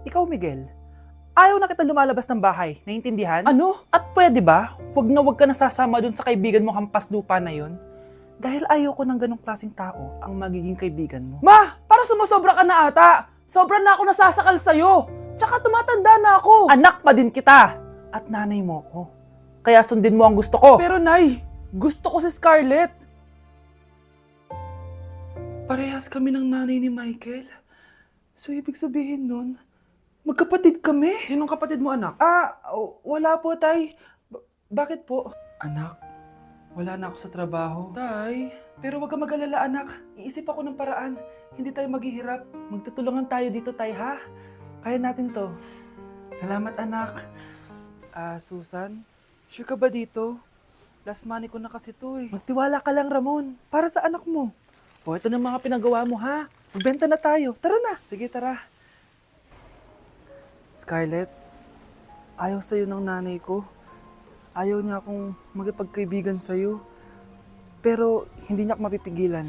Ikaw, Miguel, ayaw na kita lumalabas ng bahay, naiintindihan? Ano? At pwede ba, wag ka nasasama dun sa kaibigan mo hampas lupa na yun? Dahil ayoko ng ganong klaseng tao ang magiging kaibigan mo. Ma! Parang sumusobra ka na ata! Sobra na ako nasasakal sa'yo! Tsaka tumatanda na ako! Anak pa din kita! At nanay mo ko. Kaya sundin mo ang gusto ko. Pero nay, gusto ko si Scarlett. Parehas kami ng nanay ni Michael. So ibig sabihin nun, magkapatid kami? Sinong kapatid mo, anak? Wala po, tay. Bakit po? Anak, wala na ako sa trabaho. Tay, pero wag ka mag-alala, anak. Iisip ako ng paraan. Hindi tayo maghihirap. Magtutulungan tayo dito, tay, ha? Kaya natin to. Salamat, anak. Susan, sure ka ba dito? Last money ko na kasi to, eh. Magtiwala ka lang, Ramon. Para sa anak mo. O, ito na mga pinagawa mo, ha? Magbenta na tayo. Tara na. Sige, tara. Scarlett, ayaw sa'yo ng nanay ko. Ayaw niya akong magipagkaibigan sa'yo. Pero hindi niya ako mapipigilan.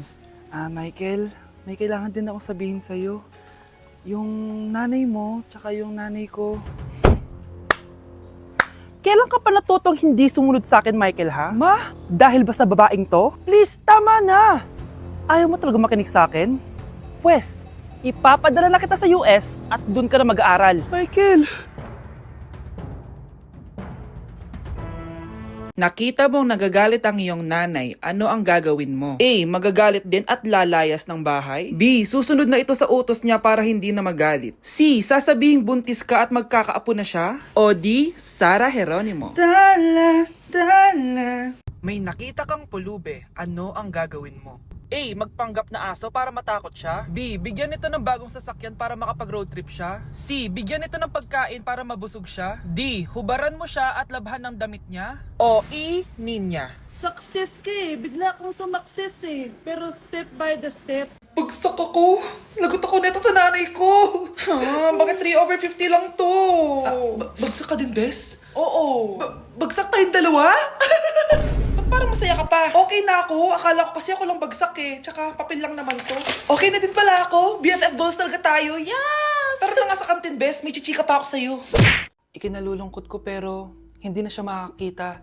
Michael, may kailangan din akong sabihin sa'yo. Yung nanay mo, tsaka yung nanay ko. Kailan ka pa natutong hindi sumunod sa akin, Michael, ha? Ma, dahil ba sa babaeng to? Please, tama na! Ayaw mo talaga makinig sa akin? Pwes, ipapadala na kita sa US at doon ka na mag-aaral. Michael! Nakita mong nagagalit ang iyong nanay, ano ang gagawin mo? A. Magagalit din at lalayas ng bahay. B. Susunod na ito sa utos niya para hindi na magalit. C. Sasabihing buntis ka at magkakaapo na siya. O D. Sara Geronimo. Dala, dala. May nakita kang pulube, ano ang gagawin mo? A. Magpanggap na aso para matakot siya. B. Bigyan ito ng bagong sasakyan para makapag-road trip siya. C. Bigyan ito ng pagkain para mabusog siya. D. Hubaran mo siya at labhan ng damit niya. O E. Ninya. Success ka eh. Bigla akong sumakses eh. Pero step by the step. Bagsak ako! Lagot ako neto sa nanay ko! Bakit 3/50 lang to? Bagsak ka din, Bes? Oo. Bagsak tayong dalawa? Ba't parang masaya ka pa? Okay na ako. Akala ko kasi ako lang bagsak eh. Tsaka papel lang naman to. Okay na din pala ako. BFF goals talaga tayo. Yes! Tara na nga sa kantin, Bes. May chichika pa ako sa'yo. Ikinalulungkot ko pero hindi na siya makakita.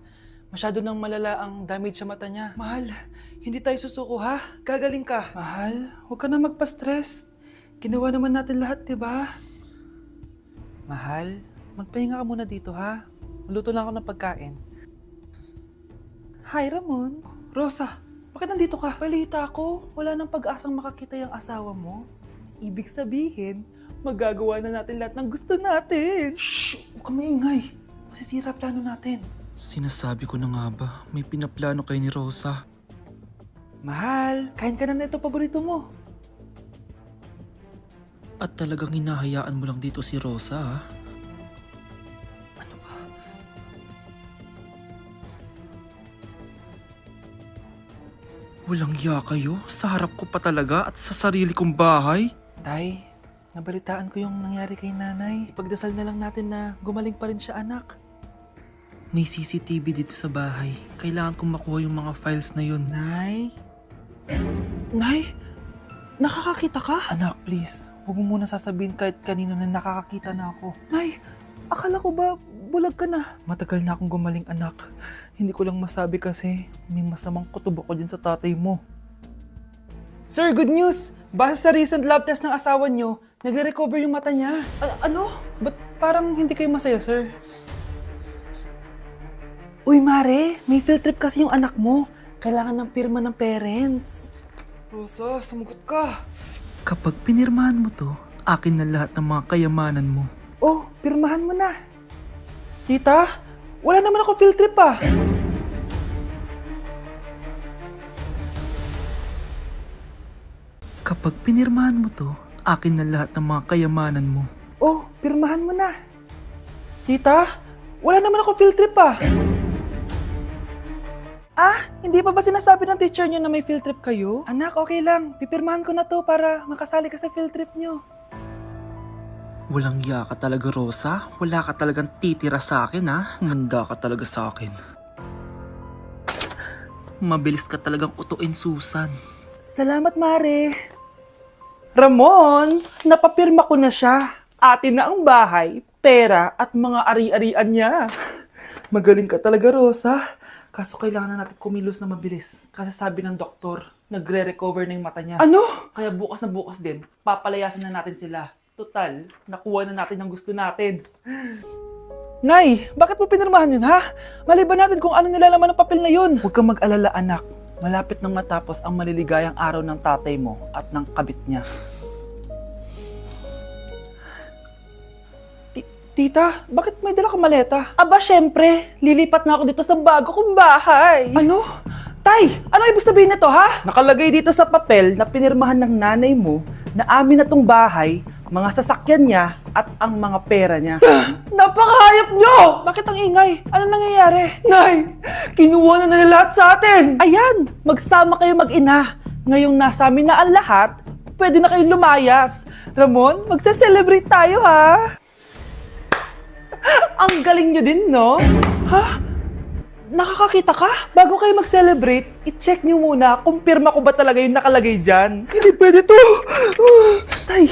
Masyado nang malala ang damage sa mata niya. Mahal, hindi tayo susuko ha? Gagaling ka. Mahal, huwag ka na magpa-stress. Ginawa naman natin lahat, diba? Mahal, magpahinga ka muna dito ha? Maluto lang ako ng pagkain. Hi, Ramon. Rosa, bakit nandito ka? Balita ko, wala nang pag-asang makakita yung asawa mo. Ibig sabihin, magagawa na natin lahat ng gusto natin. Shh! Huwag ka maingay. Masisira plano natin. Sinasabi ko na nga ba, may pinaplano kay ni Rosa. Mahal, kain ka na nito paborito mo. At talagang hinahayaan mo lang dito si Rosa, ha? Ano ba? Walang iya kayo? Sa harap ko pa talaga at sa sarili kong bahay? Tay, nabalitaan ko yung nangyari kay nanay. Ipagdasal na lang natin na gumaling pa rin siya, anak. May CCTV dito sa bahay. Kailangan kong makuha yung mga files na yun. Nay? Nay? Nakakakita ka? Anak, please. Huwag mo muna sasabihin kahit kanino na nakakakita na ako. Nay, akala ko ba bulag ka na? Matagal na akong gumaling, anak. Hindi ko lang masabi kasi may masamang kutob ako dyan sa tatay mo. Sir, good news! Base sa recent lab test ng asawa nyo, nagre-recover yung mata niya. Ano? Ba't parang hindi kayo masaya, sir? Uy, Mare, may field trip kasi yung anak mo. Kailangan ng pirma ng parents. Rosa, sumagot ka. Kapag pinirmahan mo to, akin na lahat ng mga kayamanan mo. Oh, pirmahan mo na. Tita, wala naman ako field trip ah. Kapag pinirmahan mo to, akin na lahat ng mga kayamanan mo. Oh, pirmahan mo na. Tita, wala naman ako field trip ah. Hindi pa ba sinasabi ng teacher niyo na may field trip kayo? Anak, okay lang. Pipirmahan ko na to para makasali ka sa field trip niyo. Walang iya ka talaga, Rosa. Wala ka talagang titira sa akin, ha? Manda ka talaga sa akin. Mabilis ka talagang utuin, Susan. Salamat, Mare. Ramon, napapirma ko na siya. Atin na ang bahay, pera at mga ari-arian niya. Magaling ka talaga, Rosa. Kaso kailangan na natin kumilos na mabilis. Kasi sabi ng doktor, nagre-recover na yung mata niya. Ano? Kaya bukas na bukas din, papalayasin na natin sila. Total, nakuha na natin ang gusto natin. Nay, bakit mo pinirmahan yun, ha? Maliban natin kung ano nilalaman ng papel na yun. Huwag kang mag-alala, anak. Malapit nang matapos ang maliligayang araw ng tatay mo at ng kabit niya. Tita, bakit may dala kang maleta? Aba, syempre. Lilipat na ako dito sa bago kong bahay. Ano? Tay, ano ibig sabihin nito, ha? Nakalagay dito sa papel na pinirmahan ng nanay mo na amin na tong bahay, mga sasakyan niya at ang mga pera niya. Napakahayop nyo! Bakit ang ingay? Ano nangyayari? Nay, kinuha na nila lahat sa atin! Ayan, magsama kayo mag-ina. Ngayong nasa amin na ang lahat, pwede na kayong lumayas. Ramon, magsa-celebrate tayo, ha? Ang galing nyo din, no? Ha? Nakakakita ka? Bago kayo mag-celebrate, i-check nyo muna kung pirma ko ba talaga yung nakalagay dyan. Hindi pwede to! Tay!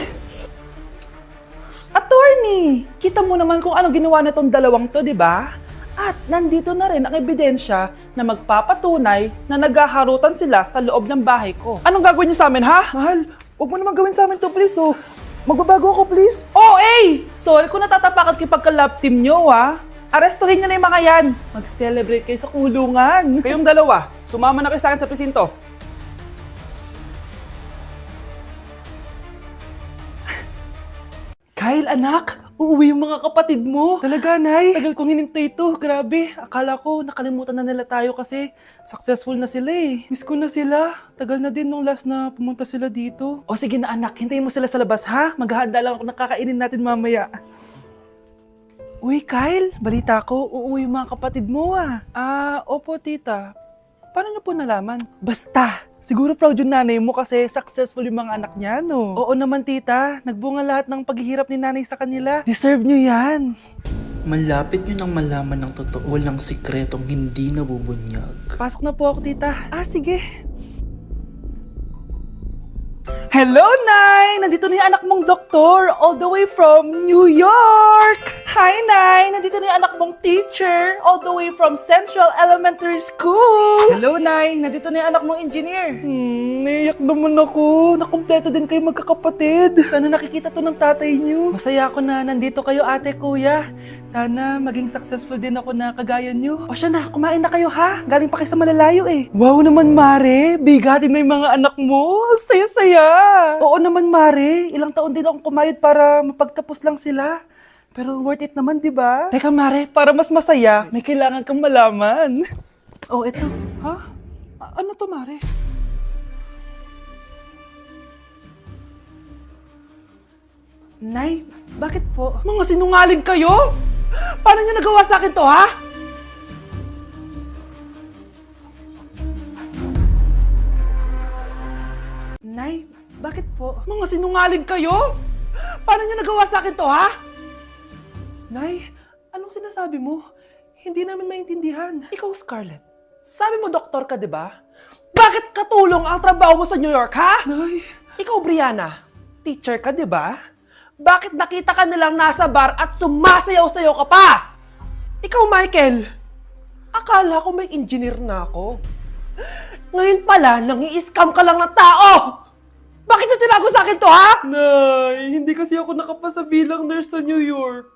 Attorney! Kita mo naman kung ano ginawa na tong dalawang to, di ba? At nandito na rin ang ebidensya na magpapatunay na naghaharutan sila sa loob ng bahay ko. Anong gagawin niyo sa amin, ha? Mahal, huwag mo naman gawin sa amin to, please, oh. Magbabago ako, please. Oh, eh! Sorry kung natatapakan kayo pagka-love team nyo, ha? Arestuhin nyo na yung mga yan. Mag-celebrate kayo sa kulungan. Kayong dalawa, sumama na kayo sa akin sa presinto. Kyle, anak, uuwi yung mga kapatid mo. Talaga, Nay? Tagal kong hinintay ito. Grabe, akala ko nakalimutan na nila tayo kasi successful na sila eh. Miss ko na sila. Tagal na din nung last na pumunta sila dito. O sige na anak, hintayin mo sila sa labas ha. Maghahanda lang ako ng kakainin natin mamaya. Uy, Kyle, balita ko, uuwi yung mga kapatid mo ah. Opo tita. Paano niyo po nalaman? Basta! Siguro proud yung nanay mo kasi successful yung mga anak niya, no? Oo naman, tita. Nagbunga lahat ng paghihirap ni nanay sa kanila. Deserve nyo yan. Malapit nyo nang malaman ng totoo lang sikretong hindi nabubunyag. Pasok na po ako, tita. Sige. Hello, Nay! Nandito na yung anak mong doktor all the way from New York! Hi, Nay! Nandito na yung anak mong teacher all the way from Central Elementary School! Hello, Nay! Nandito na yung anak mong engineer! Naiyak naman ako. Nakumpleto din kayo magkakapatid. Sana nakikita to ng tatay niyo. Masaya ako na nandito kayo, ate, kuya. Sana maging successful din ako na kagaya niyo. O siya na, kumain na kayo ha. Galing pa kayo sa malalayo eh. Wow naman, Mare. Bigatin na yung mga anak mo. Saya-saya. Oo naman, Mare. Ilang taon din akong kumayod para mapagtapos lang sila. Pero worth it naman, di ba? Teka, Mare, para mas masaya, may kailangan kang malaman. Oh, eto. Ha? Ano to, Mare? Nay, bakit po? Mga sinungaling kayo? Paano niyo nagawa sa akin to, ha? Nay, bakit po? Mga sinungaling kayo? Paano niyo nagawa sa akin to, ha? Nay, anong sinasabi mo? Hindi namin maintindihan. Ikaw, Scarlett, sabi mo doktor ka, di ba? Bakit katulong ang trabaho mo sa New York, ha? Nay. Ikaw, Brianna, teacher ka, di ba? Bakit nakita ka nilang nasa bar at sumasayaw-sayaw ka pa? Ikaw, Michael, akala ko may engineer na ako. Ngayon pala, nangi-scam ka lang ng tao! Bakit nyo tinago sa akin to, ha? Nay, hindi kasi ako nakapasa bilang nurse sa New York.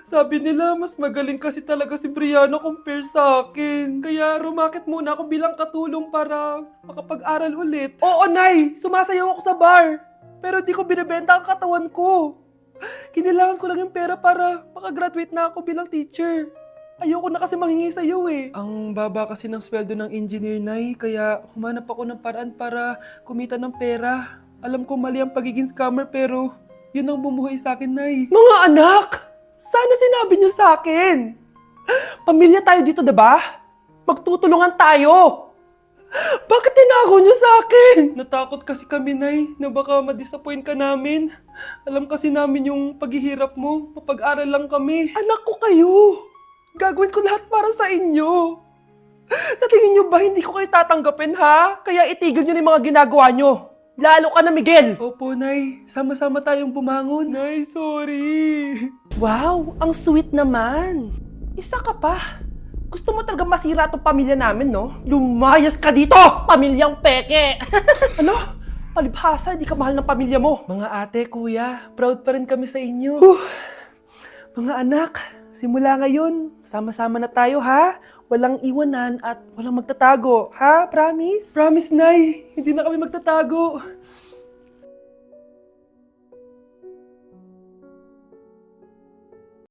Sabi nila, mas magaling kasi talaga si Brianna compare sa akin. Kaya rumakit muna ako bilang katulong para makapag-aral ulit. Oo, Nay, sumasayaw ako sa bar. Pero di ko binibenta ang katawan ko. Kailangan ko lang yung pera para makagraduate na ako bilang teacher. Ayoko na kasi manghingi sa'yo eh. Ang baba kasi ng sweldo ng engineer, Nay, kaya humanap ako ng paraan para kumita ng pera. Alam ko mali ang pagiging scammer pero yun ang bumuhay sa akin, Nay. Mga anak! Sana sinabi niyo sa akin! Pamilya tayo dito, diba? Magtutulungan tayo! Bakit tinago niyo sa akin? Natakot kasi kami, Nay, na baka ma-disappoint ka namin. Alam kasi namin yung paghihirap mo. Mapag-aral lang kami. Anak ko kayo. Gagawin ko lahat para sa inyo. Sa tingin niyo ba hindi ko kayo tatanggapin, ha? Kaya itigil niyo na yung mga ginagawa niyo. Lalo ka na, Miguel! Opo, Nay. Sama-sama tayong bumangon. Nay, sorry. Wow, ang sweet naman. Isa ka pa. Gusto mo talaga masira itong pamilya namin, no? Lumayas ka dito, pamilyang peke! Ano? Palibhasa, di ka mahal ng pamilya mo. Mga ate, kuya, proud pa rin kami sa inyo. Mga anak, simula ngayon, sama-sama na tayo, ha? Walang iwanan at walang magtatago, ha? Promise? Promise, Nay. Hindi na kami magtatago.